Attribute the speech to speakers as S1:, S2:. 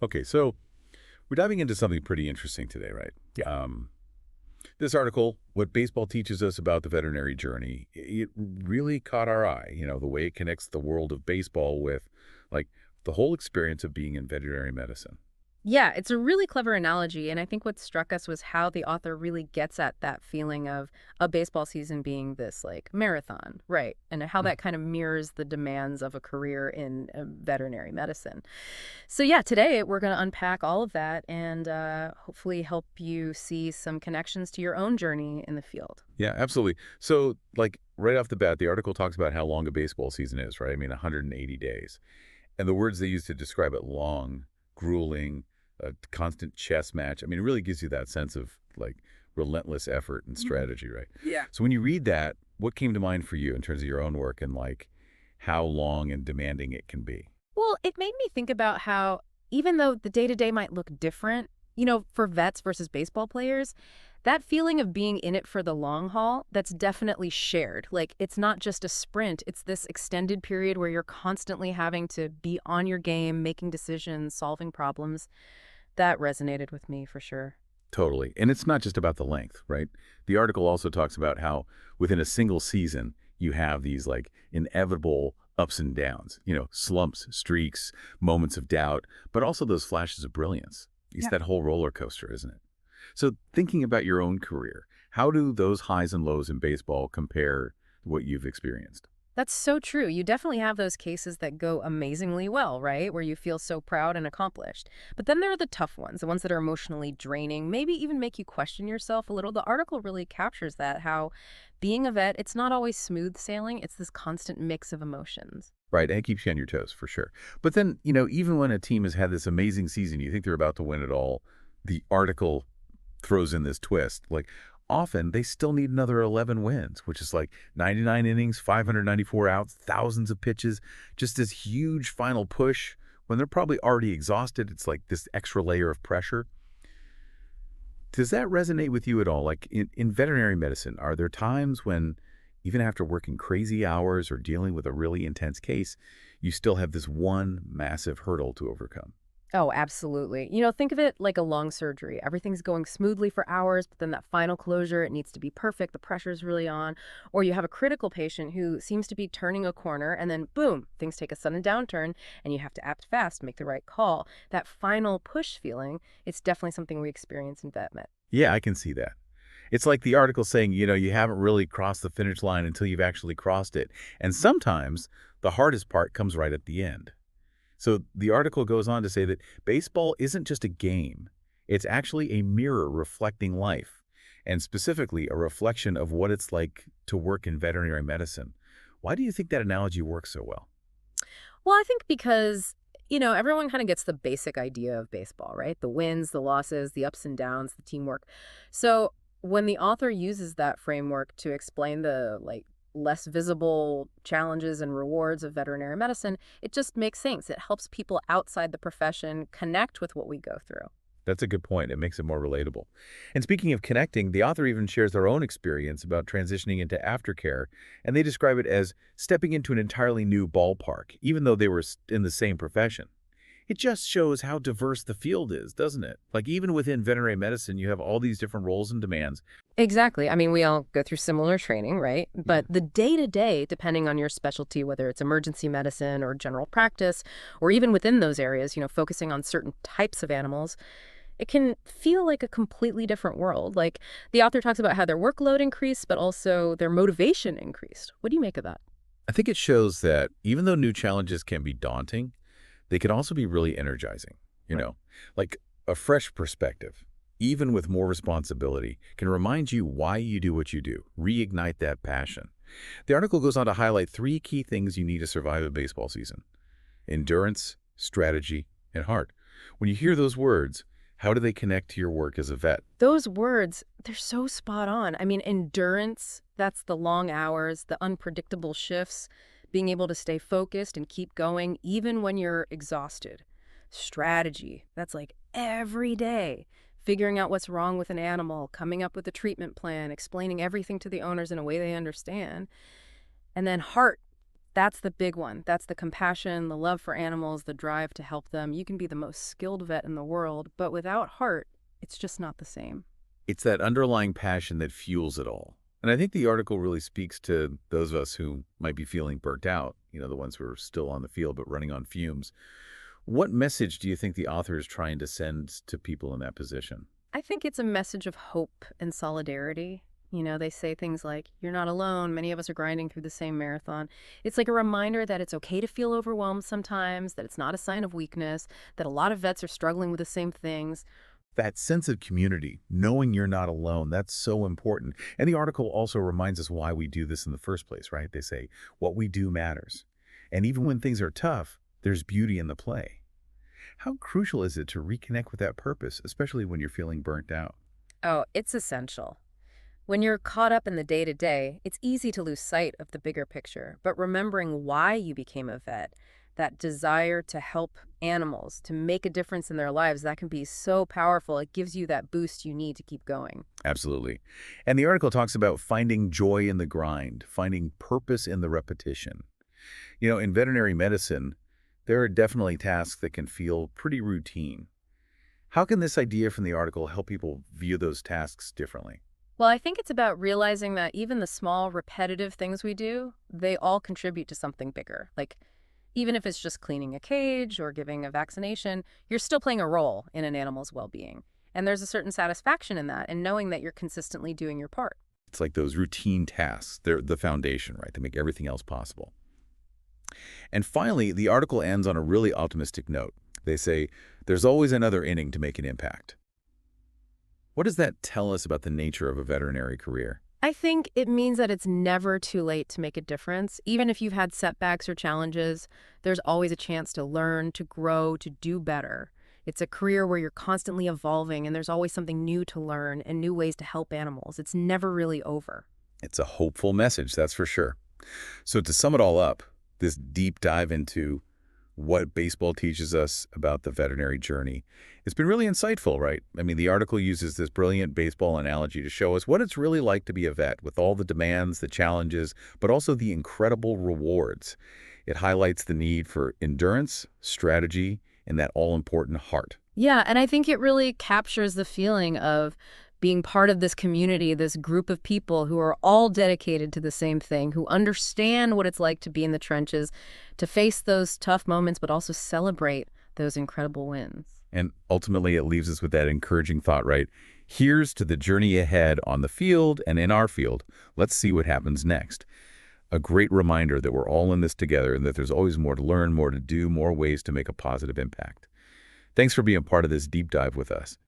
S1: Okay, so we're diving into something pretty interesting today, right?
S2: Yeah.
S1: This article, What Baseball Teaches Us About the Veterinary Journey, it really caught our eye, the way it connects the world of baseball with, like, the whole experience of being in veterinary medicine.
S3: Yeah, it's a really clever analogy, and I think what struck us was how the author really gets at that feeling of a baseball season being this like marathon, right? And how
S1: Hmm.
S3: that kind of mirrors the demands of a career in veterinary medicine. So yeah, today we're going to unpack all of that and hopefully help you see some connections to your own journey in the field.
S1: Yeah, absolutely. So, like, right off the bat, the article talks about how long a baseball season is, right? I mean, 180 days. And the words they use to describe it, long, grueling, a constant chess match. I mean, it really gives you that sense of like relentless effort and
S3: Mhm.
S1: strategy, right?
S3: Yeah.
S1: So when you read that, what came to mind for you in terms of your own work and like how long and demanding it can be?
S3: Well, it made me think about how even though the day to day might look different, for vets versus baseball players, that feeling of being in it for the long haul, that's definitely shared. Like, it's not just a sprint, it's this extended period where you're constantly having to be on your game, making decisions, solving problems. That resonated with me for sure.
S1: Totally. And it's not just about the length, right? The article also talks about how within a single season, you have these like inevitable ups and downs, slumps, streaks, moments of doubt, but also those flashes of brilliance. It's
S3: Yeah.
S1: that whole roller coaster, isn't it? So thinking about your own career, how do those highs and lows in baseball compare to what you've experienced?
S3: That's so true. You definitely have those cases that go amazingly well, right? Where you feel so proud and accomplished. But then there are the tough ones, the ones that are emotionally draining, maybe even make you question yourself a little. The article really captures that, how being a vet, it's not always smooth sailing. It's this constant mix of emotions.
S1: Right, and it keeps you on your toes for sure. But then, even when a team has had this amazing season, you think they're about to win it all, the article throws in this twist. Like, often they still need another 11 wins, which is like 99 innings, 594 outs, thousands of pitches, just this huge final push. When they're probably already exhausted, it's like this extra layer of pressure. Does that resonate with you at all? Like in veterinary medicine, are there times when, even after working crazy hours or dealing with a really intense case, you still have this one massive hurdle to overcome?
S3: Oh, absolutely. Think of it like a long surgery. Everything's going smoothly for hours, but then that final closure, it needs to be perfect. The pressure's really on. Or you have a critical patient who seems to be turning a corner, and then boom, things take a sudden downturn, and you have to act fast, make the right call. That final push feeling, it's definitely something we experience in vet med.
S1: Yeah, I can see that. It's like the article saying, you haven't really crossed the finish line until you've actually crossed it. And sometimes the hardest part comes right at the end. So the article goes on to say that baseball isn't just a game. It's actually a mirror reflecting life, and specifically a reflection of what it's like to work in veterinary medicine. Why do you think that analogy works so well?
S3: Well, I think because, everyone kind of gets the basic idea of baseball, right? The wins, the losses, the ups and downs, the teamwork. So when the author uses that framework to explain the less visible challenges and rewards of veterinary medicine, it just makes sense. It helps people outside the profession connect with what we go through.
S1: That's a good point. It makes it more relatable. And speaking of connecting, the author even shares their own experience about transitioning into aftercare, and they describe it as stepping into an entirely new ballpark, even though they were in the same profession. It just shows how diverse the field is, doesn't it? Like, even within veterinary medicine, you have all these different roles and demands.
S3: Exactly. I mean, we all go through similar training, right?
S1: Yeah.
S3: But the day to day, depending on your specialty, whether it's emergency medicine or general practice, or even within those areas, focusing on certain types of animals, it can feel like a completely different world. Like the author talks about how their workload increased, but also their motivation increased. What do you make of that?
S1: I think it shows that even though new challenges can be daunting, they can also be really energizing, you
S3: Right.
S1: know, like a fresh perspective, even with more responsibility, can remind you why you do what you do, reignite that passion. The article goes on to highlight three key things you need to survive a baseball season: endurance, strategy, and heart. When you hear those words, how do they connect to your work as a vet?
S3: Those words, they're so spot on. I mean, endurance, that's the long hours, the unpredictable shifts, being able to stay focused and keep going even when you're exhausted. Strategy, that's like every day, figuring out what's wrong with an animal, coming up with a treatment plan, explaining everything to the owners in a way they understand. And then heart. That's the big one. That's the compassion, the love for animals, the drive to help them. You can be the most skilled vet in the world, but without heart, it's just not the same.
S1: It's that underlying passion that fuels it all. And I think the article really speaks to those of us who might be feeling burnt out, the ones who are still on the field but running on fumes. What message do you think the author is trying to send to people in that position?
S3: I think it's a message of hope and solidarity. They say things like, you're not alone. Many of us are grinding through the same marathon. It's like a reminder that it's okay to feel overwhelmed sometimes, that it's not a sign of weakness, that a lot of vets are struggling with the same things.
S1: That sense of community, knowing you're not alone, that's so important. And the article also reminds us why we do this in the first place, right? They say, what we do matters. And even when things are tough, there's beauty in the play. How crucial is it to reconnect with that purpose, especially when you're feeling burnt out?
S3: Oh, it's essential. When you're caught up in the day to day, it's easy to lose sight of the bigger picture. But remembering why you became a vet, that desire to help animals, to make a difference in their lives, that can be so powerful. It gives you that boost you need to keep going.
S1: Absolutely. And the article talks about finding joy in the grind, finding purpose in the repetition. In veterinary medicine, there are definitely tasks that can feel pretty routine. How can this idea from the article help people view those tasks differently?
S3: Well, I think it's about realizing that even the small, repetitive things we do, they all contribute to something bigger. Like, even if it's just cleaning a cage or giving a vaccination, you're still playing a role in an animal's well-being. And there's a certain satisfaction in that, and knowing that you're consistently doing your part.
S1: It's like those routine tasks. They're the foundation, right? They make everything else possible. And finally, the article ends on a really optimistic note. They say, there's always another inning to make an impact. What does that tell us about the nature of a veterinary career?
S3: I think it means that it's never too late to make a difference. Even if you've had setbacks or challenges, there's always a chance to learn, to grow, to do better. It's a career where you're constantly evolving and there's always something new to learn and new ways to help animals. It's never really over.
S1: It's a hopeful message, that's for sure. So to sum it all up, this deep dive into what baseball teaches us about the veterinary journey, it's been really insightful, right? I mean, the article uses this brilliant baseball analogy to show us what it's really like to be a vet with all the demands, the challenges, but also the incredible rewards. It highlights the need for endurance, strategy, and that all-important heart.
S3: Yeah, and I think it really captures the feeling of being part of this community, this group of people who are all dedicated to the same thing, who understand what it's like to be in the trenches, to face those tough moments, but also celebrate those incredible wins.
S1: And ultimately, it leaves us with that encouraging thought, right? Here's to the journey ahead on the field and in our field. Let's see what happens next. A great reminder that we're all in this together and that there's always more to learn, more to do, more ways to make a positive impact. Thanks for being part of this deep dive with us.